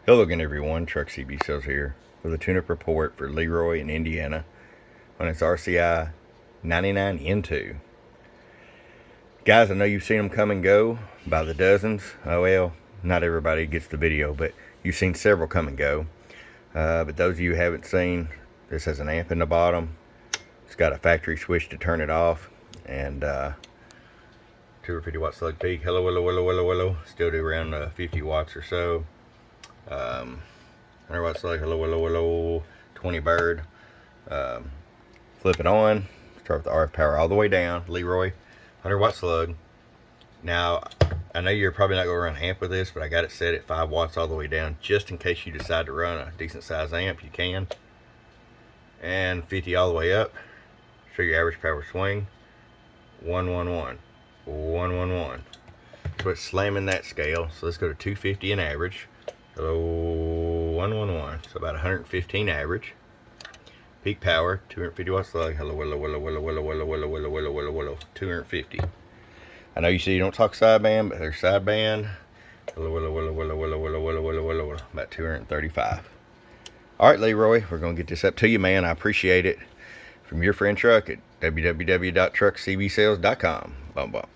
Hello again, everyone. Truck CB Sales here with a tune-up report for Leroy in Indiana on its RCI 99N2. Guys, I know you've seen them come and go by the dozens. Oh well, not everybody gets the video, but you've seen several come and go. But those of you who haven't seen, this has an amp in the bottom. It's got a factory switch to turn it off, and 250 watt slug peak. Hello. Still do around 50 watts or so. 100 watt slug, hello, 20 bird. Flip it on, start with the RF power all the way down. Leroy, 100 watt slug. Now, I know you're probably not going to run amp with this, but I got it set at 5 watts all the way down, just in case you decide to run a decent size amp, you can. And 50 all the way up. Show your average power swing. 111. So it's slamming that scale. So let's go to 250 in average. Hello, 111. So about 115 average. Peak power, 250 watts slug. Hello, 250. I know you say you don't talk sideband, but there's sideband. Hello, about 235. All right, Leroy, we're gonna get this up to you, man. I appreciate it. From your friend Truck at www.truckcbsales.com. Bum bum.